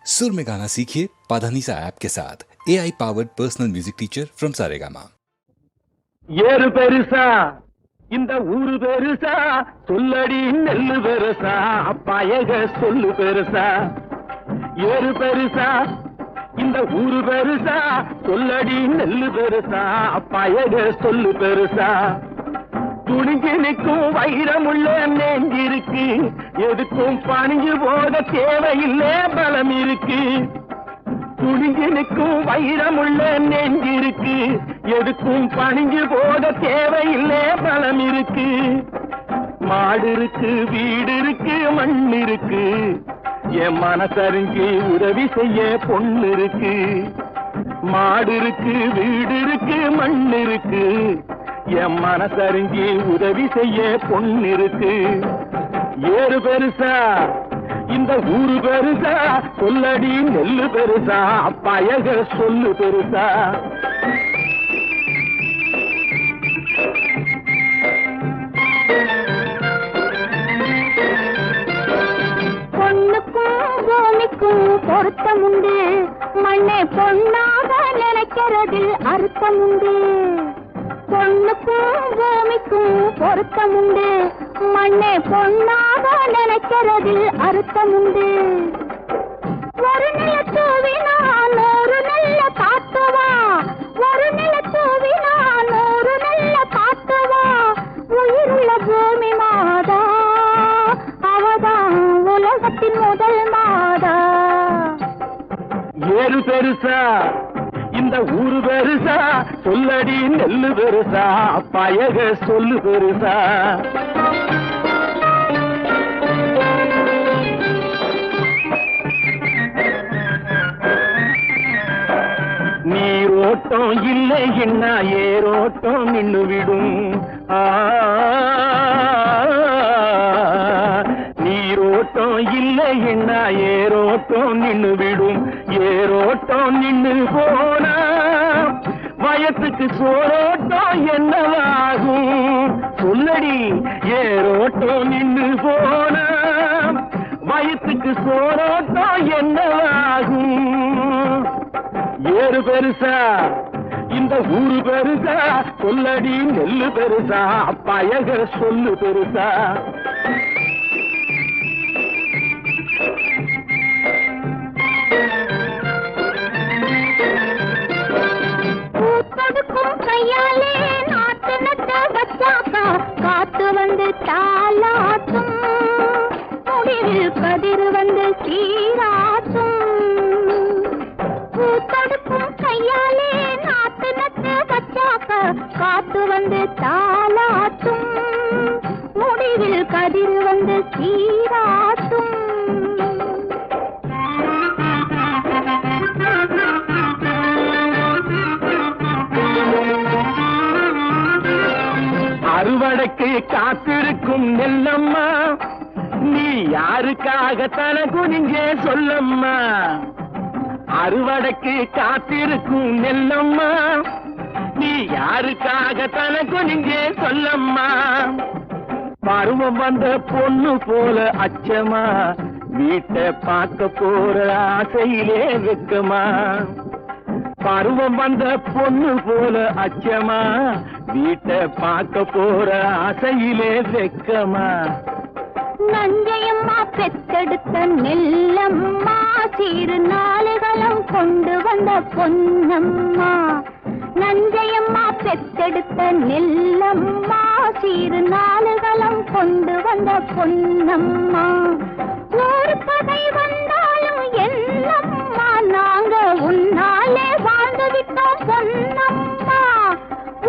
सुर में गाना सीखिए पाधानीसा ऐप के साथ AI powered personal music teacher from Saregama. ஏறு பெருசா இந்த ஊரு பெருசா சொல்லடி நெல்லு பெருசா அப்பாயக சொல்லு பெருசா ஏறு பெருசா இந்த ஊரு பெருசா சொல்லடி நெல்லு பெருசா அப்பாயக சொல்லு பெருசா துணிஞ்சு நிற்கும் வைரமுள்ள நெஞ்சிருக்கு எதுக்கும் பணிஞ்சு போக தேவையில்லை பலம் இருக்கு துணிஞ்சு நிற்கும் வைரமுள்ள நெஞ்சிருக்கு எதுக்கும் பணிஞ்சு போக தேவையில்லை பலம் இருக்கு மாடு இருக்கு வீடு இருக்கு மண் இருக்கு என் மனசறிஞ்சு உதவி செய்ய பொண்ணு இருக்கு மாடு இருக்கு வீடு இருக்கு மண் இருக்கு என் மனசறிஞ்சு உதவி செய்ய பொண்ணு இருக்கு ஏறு பெருசா இந்த ஊரு பெருசா சொல்லடி நெல்லு பெருசா அப்பாயக சொல்லு பெருசா பொண்ணுக்கும் பூமிக்கும் பொருத்தமுண்டு மண்ணை பொண்ணாக நினைக்கிறதில் அர்த்தமுண்டு பொண்ணுக்கும் பூமிக்கும் பொருத்தமுண்டு மண்ணை பொண்ணாக நினைக்கிறதில் அர்த்தமுண்டு ஒரு நில தூவினா நூறு நல்ல காத்துவா ஒரு நில தூவினா நூறு நல்ல காத்துவா உயிருள்ள பூமி மாதா அவதான் உலகத்தின் முதல் மாதா ஏறு பெருசா இந்த ஊரு பெருசா சொல்லடி நெல்லு பெருசா அப்பாயக சொல்லு பெருசா நீரோட்டம் இல்லை என்ன ஏரோட்டம் நின்று விடும் நீரோட்டம் இல்லை என்ன ஏரோட்டம் நின்று விடும் ஏரோட்டம் நின்று போனா வயசுக்கு சோரோட்டம் என்னவாகும் சொல்லடி ஏரோட்டம் நின்று போனா வயசுக்கு சோரோட்டம் என்னவாகும் ஏறு பெருசா இந்த ஊரு பெருசா சொல்லடி நெல்லு பெருசா அப்பாயக சொல்லு பெருசா பூத்தொடுக்கும் கையாலே நாட்டு நட்ட வச்சாக்கா காத்து வந்து தாளாட்டும் முடிவில் கதிர் வந்து சீராட்டும் பூத்தொடுக்கும் கையாலே நாட்டு நட்டு வச்சாக்கா காத்து வந்து தாளாட்டும் முடிவில் கதிர் வந்து சீராட்டும் அறுவடைக்கு காத்திருக்கும் நெல்லம்மா நீ யாருக்காக தன குனிஞ்சே சொல்லம்மா அறுவடைக்கு காத்திருக்கும் நெல்லம்மா நீ யாருக்காக தன குனிஞ்சே சொல்லம்மா பருவம் வந்த பொண்ணு போல அச்சமா வீட்டை பார்க்க போற ஆசையிலே வெக்கமா பருவம் வந்த பொண்ணு போல அச்சமா வீட்டை பார்க்க போற ஆசையிலே வெக்கமா நஞ்சையம்மா பெத்தெடுத்த நெல்லம்மா சீரு நாளுகளும் கொண்டு வந்த பொன்னம்மா நஞ்சையம்மா பெத்தெடுத்த நெல்லம்மா சீரு நாளுகளும் கொண்டு வந்த பொன்னம்மா ஒரு பகை வந்தாலும் என்னம்மா நாங்க உன்னாலே வாழ்ந்து விட்டோம் பொன்னம்மா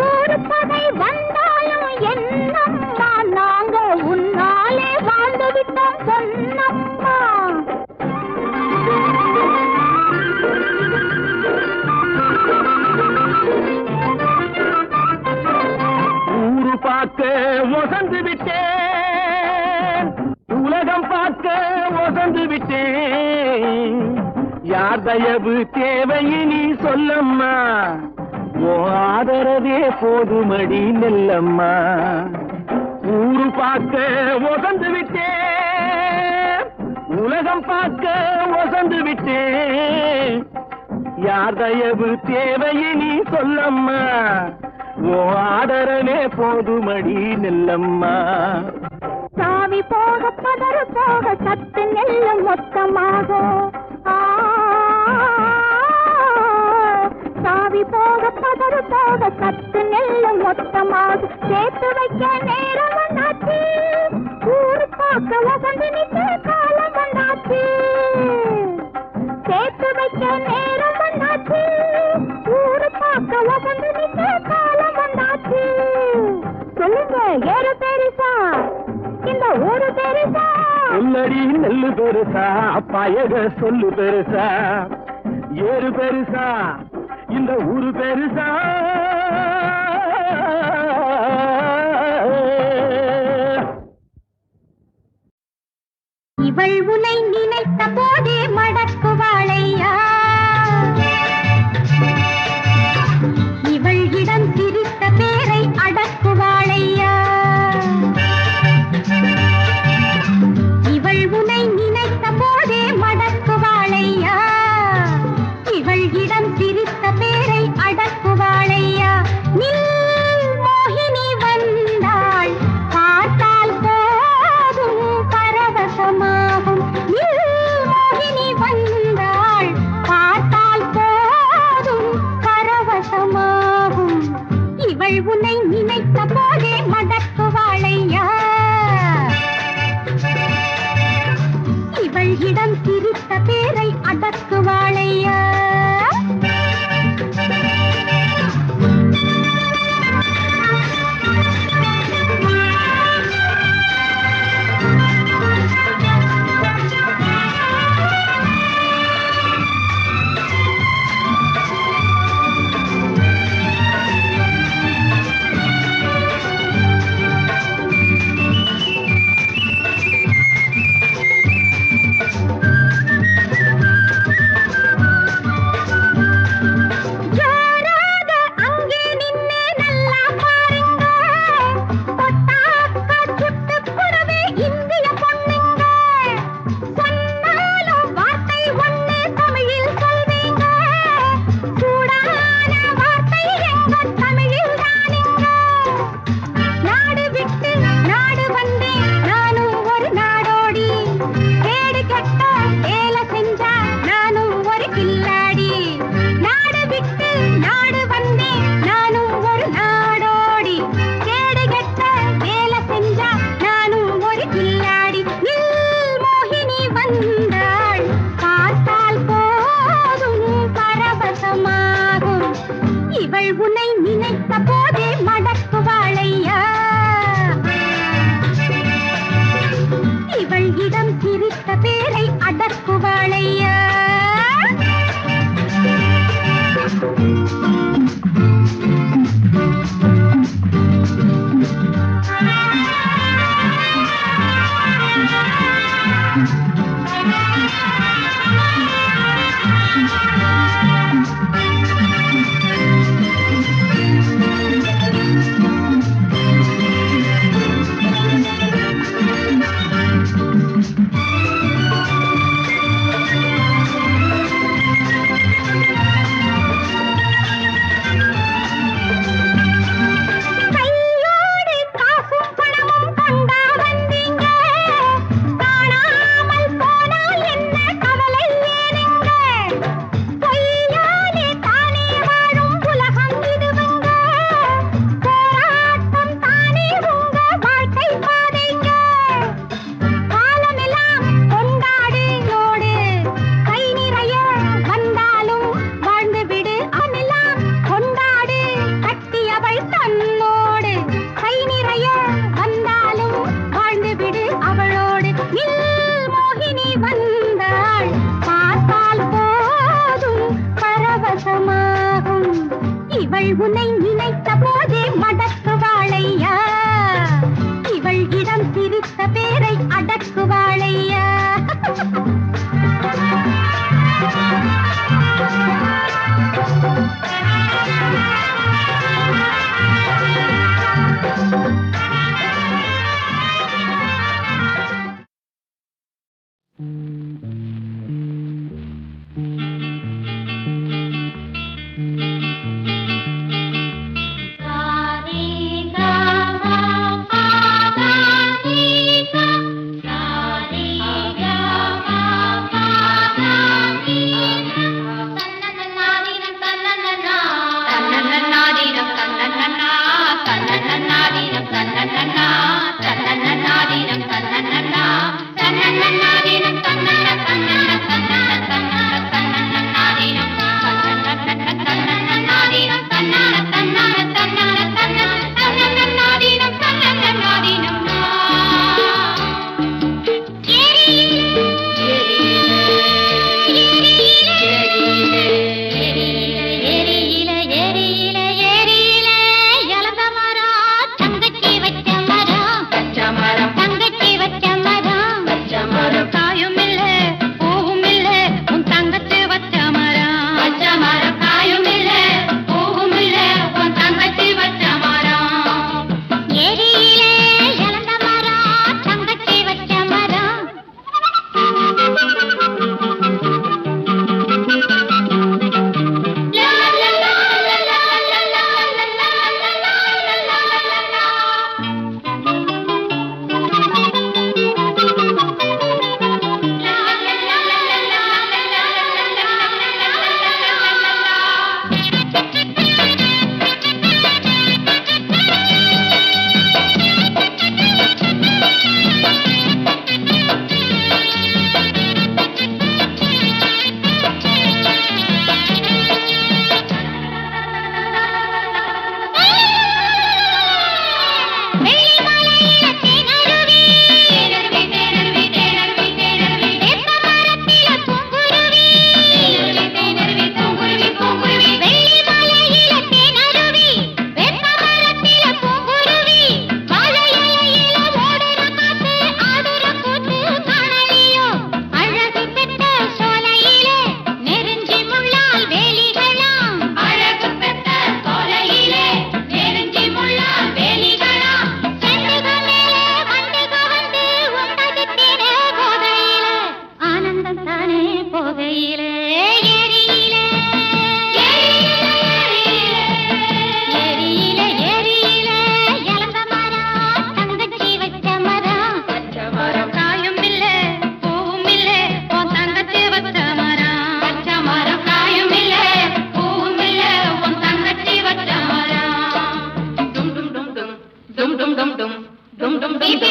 ஒரு பகை வந்தாலும் என்னம்மா நாங்க உன்னாலே வாழ்ந்து விட்டோம் பொன்னம்மா ஊரு பார்க்க ஒசந்து விட்டேன் உலகம் பார்க்க ஒசந்து விட்டேன் யார் தயவு தேவையினி சொல்லம்மா ஓ ஆதரவே போதுமடி நெல்லம்மா ஊரு பார்க்க ஒசந்து விட்டேன் உலகம் பார்க்க ஒசந்து விட்டேன், யார் தயவு தேவையை நீ சொல்லம்மா, ஓ ஆதரவே போதுமடி நெல்லம்மா. சாவி போக பதறு போக சத்து நெல்லு மொத்தமாக, சாவி போக பதறு போக சத்து நெல்லு மொத்தமாக, சேர்த்து வைக்க நேரம் வந்தாச்சு, ஊரு பார்க்க வசந்து நிற்க காலம் வந்தாச்சு, சேர்த்து வைக்க நேரம் வந்தாச்சு, ஊரு பார்க்க வசந்து நிற்க காலம் வந்தாச்சு. சொல்லுங்க ஏறு பெருசா இந்த ஊரு பெருசா, சொல்லடி நெல்லு பெருசா பயக சொல்லு பெருசா, ஏறு பெருசா இந்த ஊரு பெருசா. இவள் உனை நினைத்த போதே மடக்குவாளையா, இவள் இடம் சிரித்த பேரை அடக்குவாளையா, இவள் உனை நினைத்த போதே மடக்குவாளையா, இவள் இடம் சிரித்த பேரை அடக்குவாளையா. நில் மோகினி வந்தாள் பார்த்தால் போதும் பரவசமாகும், நில் மோகினி வந்தாள் பொய்கையிலே எரியிலே எரியிலே எரியிலே இளந்த மரம் தங்கச்சி வச்ச மரம் காயும் இல்ல பூவும் இல்ல உன் தங்கச்சி வச்ச மரம் காயும் இல்ல பூவும் இல்ல உன் தங்கச்சி வச்ச மரம் டும் டும் டும் டும் டும் டும் டும் டும் டும் டும் டும்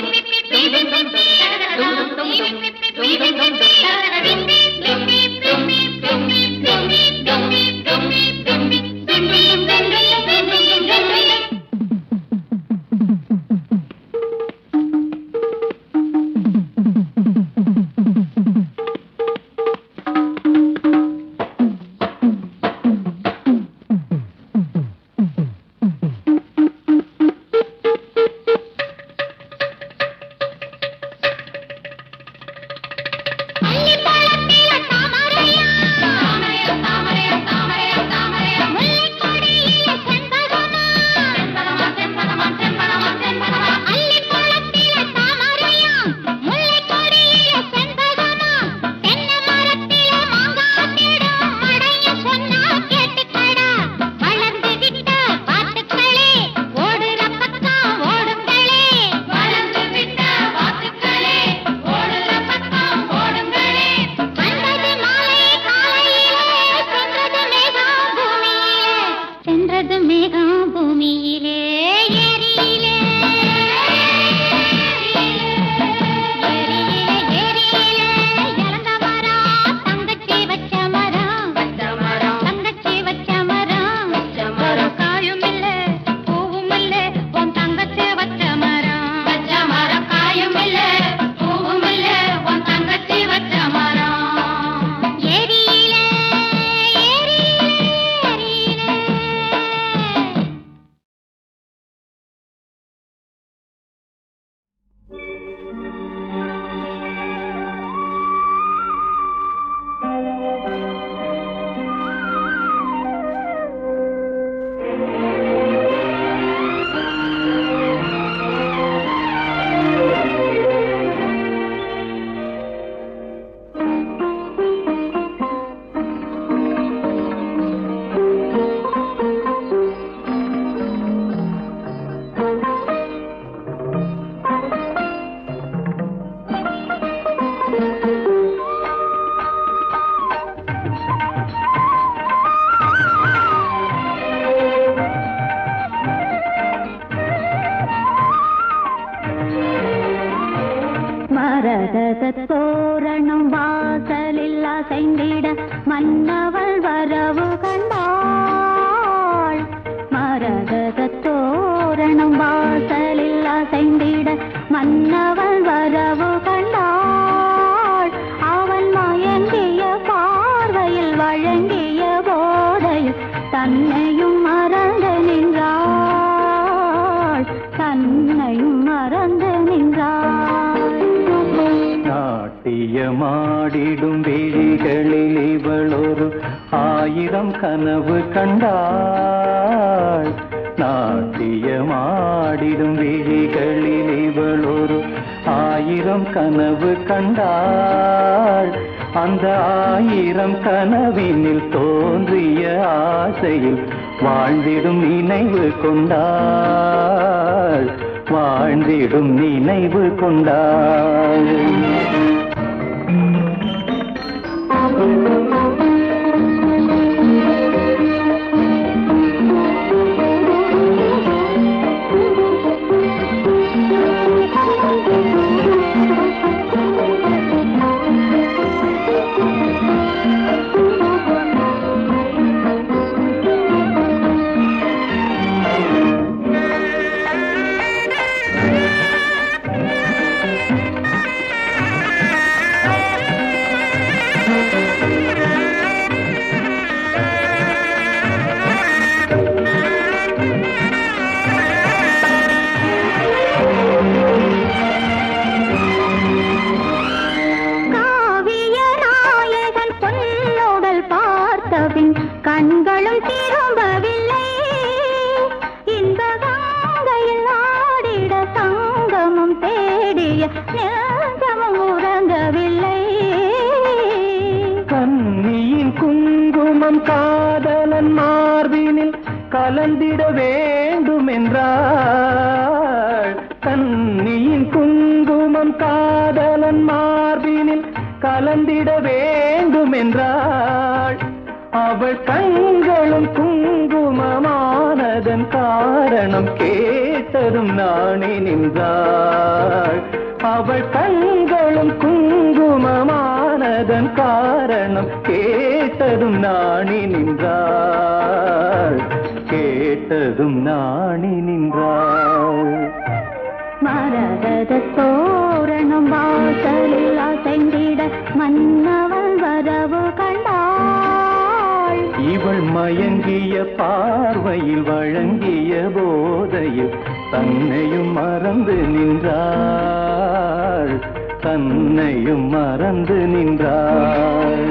தோரணம் வாசலில் அசைந்திட மன்னவள் வரவு கண்டாள். மரகத தோரணம் வாசலில் அசைந்திட மன்னவள் வரவு கண்டாள். அவன் மயங்கிய பார்வையில் வழங்கிய போதையில் தன்னையும் மறந்து நின்றாள். தன்னையும் மறந்து நின்றாள். நாட்டியமாடிடும் விழிகளில் இவளொரு 1000 கனவு கண்டாள். நாட்டியமாடிடும் விழிகளில் இவளொரு 1000 கனவு கண்டாள். அந்த 1000 கனவினில் தோன்றிய ஆசையில் வாழ்ந்திடும் நினைவு கொண்டாள். வாழ்ந்திடும் நினைவு கொண்டாள். கண்களும் திரும்பவில்லை. இந்த கங்கையில் ஆடிட சங்கமும் தேடிய நெஞ்சமும் உறங்கவில்லை. குங்குமம் காதலன் மார்பினில் கலந்திட வேண்டும் என்றாள். கன்னியின் குங்குமம் காதலன் மார்பினில் கலந்திட வேண்டும் என்றாள். அவள் கண்களும் குங்குமமானதன் காரணம் கேட்டதும் நாணி நின்றாள். அவள் கண்களும் குங்குமமானதன் காரணம் கேட்டதும் நாணி நின்றாள். கேட்டதும் நாணி நின்றாள். மரகத தோரணம் வாசலில் அசைந்திட மன்னவள் வரவு கண்டாள். இவள் மயங்கிய பார்வையில் வழங்கிய போதையில் தன்னையும் மறந்து நின்றாள். தன்னையும் மறந்து நின்றாள்.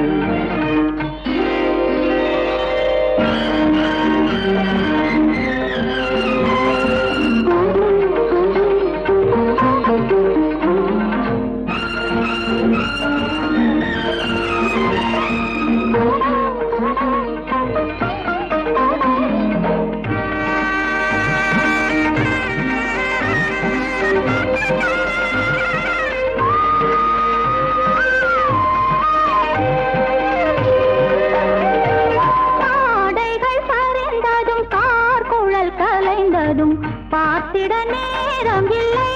பார்த்திட நேரம் இல்லை.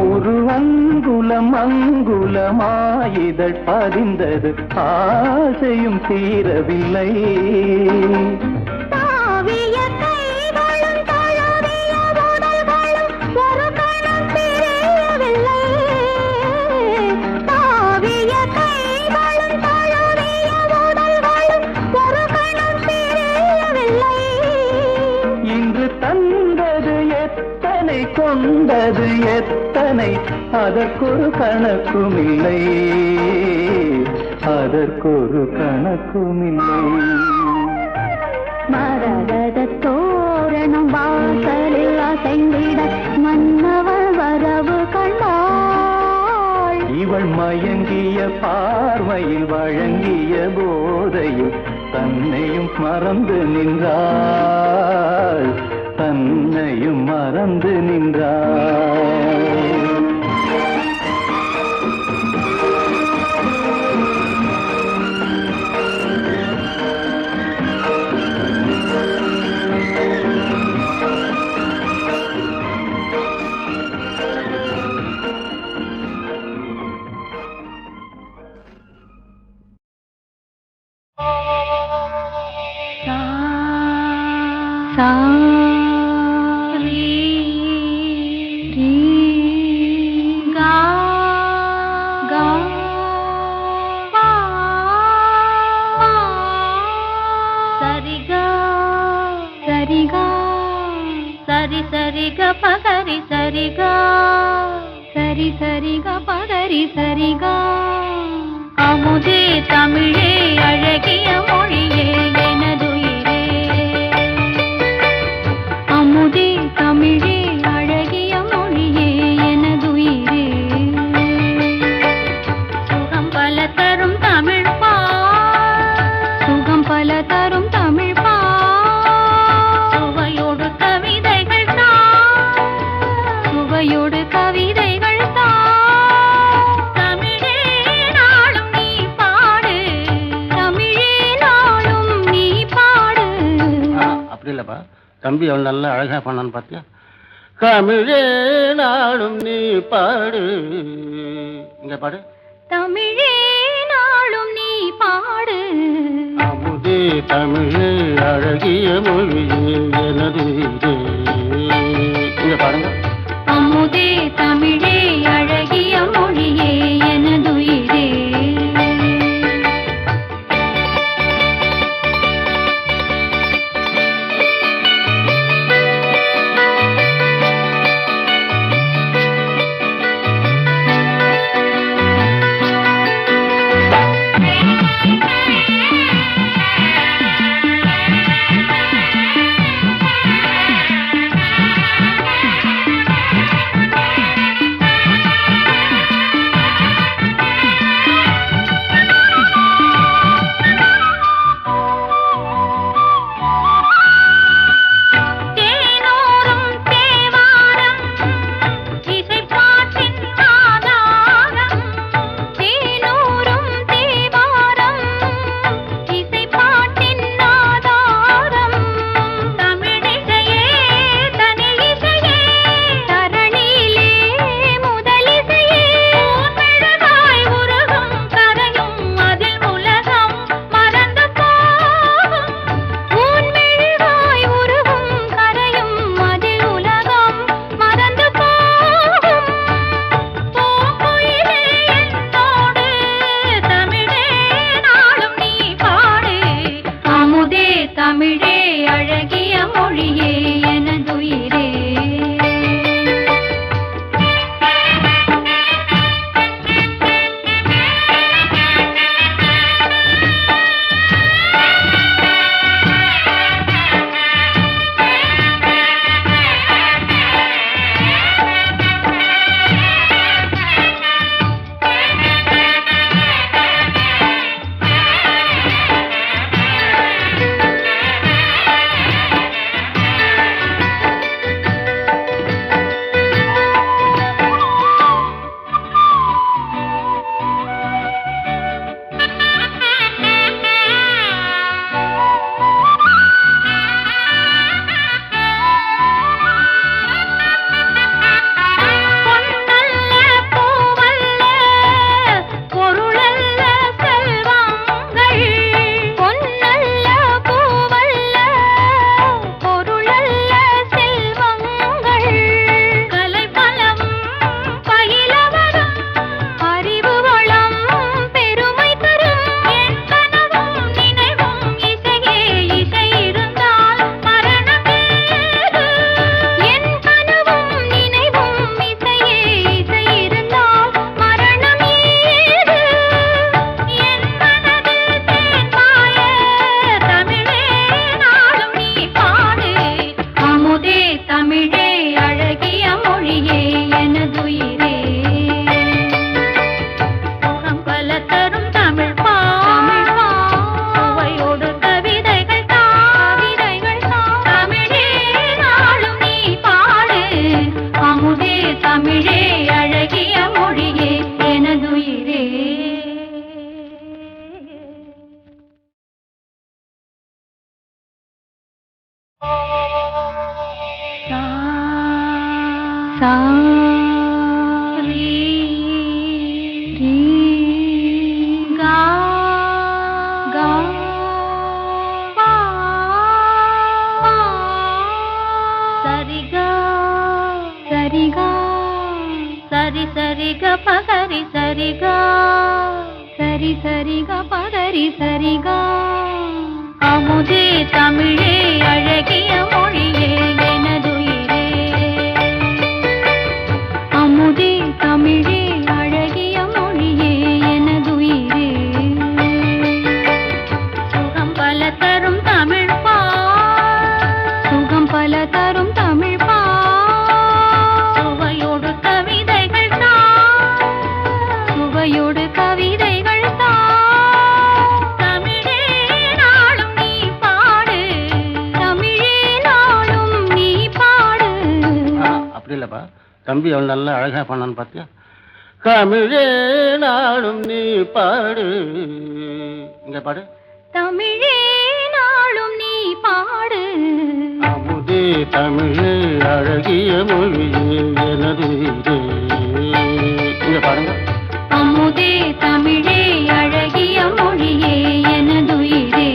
ஒரு அங்குலம் அங்குலமாயிதழ் பதிந்தது ஆசையும் தீரவில்லை. தாவிய கைகளும் தழுவிய உடல்களும் ஒரு கணம் தெரியவில்லை. தாவிய கைகளும் தழுவிய உடல்களும் ஒரு கணம் தெரியவில்லை. இன்று தந்தது எத்தனை கொண்டது எத்தனை அதற்கொரு கணக்குமில்லை. அதற்கொரு கணக்குமில்லை. மரகத தோரணம் வாசலில் அசைந்திட மன்னவள் வரவு கண்டாள். இவள் மயங்கிய பார்வையில் வழங்கிய போதையில் தன்னையும் மறந்து நின்றாள். தன்னையும் மறந்து நின்றாள். அமுதே தமிழே அழகிய மொழியே எனதுயிரே. அமுதே தமிழே அழகிய மொழியே எனதுயிரே. சுகம் பல தரும் தமிழ் பா. சுகம் பல தரும் தமிழ் பா. சுவையோடு கவிதைகள் தான். சுவையோடு கவிதைகள் தான். தம்பி அவன் நல்லா அழகா பண்ணான்னு பார்த்தியா? தமிழே நாளும் நீ பாடு. இங்க பாடு. தமிழே நாளும் நீ பாடு. அமுதே தமிழே அழகிய மொழியே எனது. இங்க பாருங்க. அமுதே தமிழே அழகிய மொழியே எனதுயிரே. சா ரீ ரீ கா கா பா சரிகா சரிகா சரி சரிக பகரி சரிகா சரி சரிக பகரி சரிகா அமுதே தமிழே அழகிய மொழியே எனதுயிரே அமுதே தமிழே அழகிய மொழியே எனதுயிரே சுகம் பல தரும் தமிழ் பா சுகம் பல தரும் தமிழ் பா சுவையோடு கவிதைகள் தா சுவையோடு கவிதைகள் தா தமிழே நாளும் நீ பாடு தமிழே நாளும் நீ பாடு அப்படி இல்லப்பா தம்பி அவன் நல்லா அழகா பண்ணான்னு பார்த்தியா தமிழே நாளும் நீ பாடு இங்க பாடு தமிழே நாளும் நீ பாடு அமுதே தமிழே அழகிய மொழியே எனது இங்க பாருங்க அமுதே தமிழே அழகிய மொழியே எனதுயிரே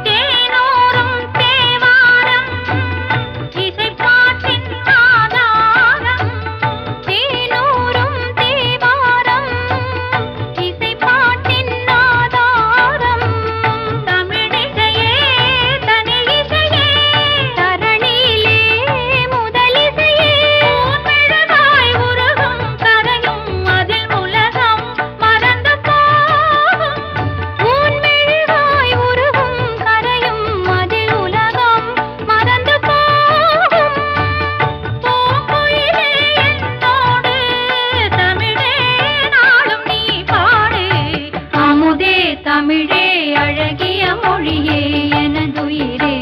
தேனோரும் தேவாரம் இசைப்பாட்டின் ஆதாரம் தேனோரும் தேவாரம் இசைப்பாட்டின் ஆதாரம் தமிழிசையே தனியிசையே தரணியிலே முதலிசையே ஊர்மிழகாய் உருகும் கரையும் அதில் உலகம் மறந்து போகும் ஊன்மெழுகாய் உருகும் கரையும் அதில் உலகம் மறந்து போகும் பூங்குயிலே என்னோடு தமிழே நாளும் நீ பாடு அமுதே தமிழே அழகிய மொழியே எனதுயிரே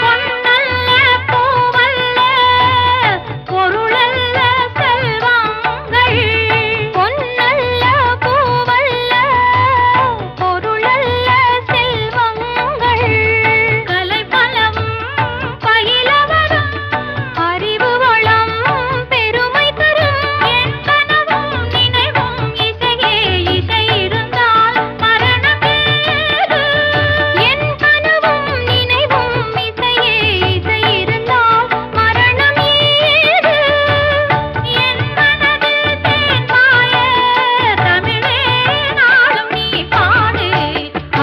பொன்னல்ல பூவல்ல பொருளல்ல செல்வங்கள் பொன்னல்ல பூவல்ல பொருளல்ல செல்வங்கள் கலைபலமும் பயிலவரும் அறிவு வளம் பெருமை தரும் என் கனவும் நினைவும் இசையே இசை இருந்தால் மரணம் ஏது என் கனவும் நினைவும் இசையே இசை இருந்தால் மரணம் ஏது என் மனது தேன்பாய தமிழே நாளும் நீ பாடு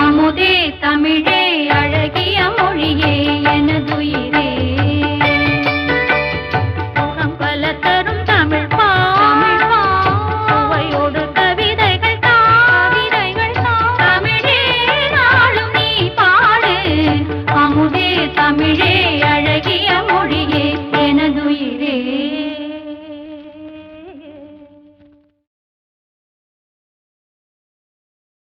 அமுதே தமிழே அழகிய மொழியே எனதுயிரே சுகம் பல தரும் தமிழ் பா சுவையோடு கவிதைகள் தா தமிழே நாளும் நீ பாடு அமுதே தமிழே அழகிய மொழியே எனதுயிரே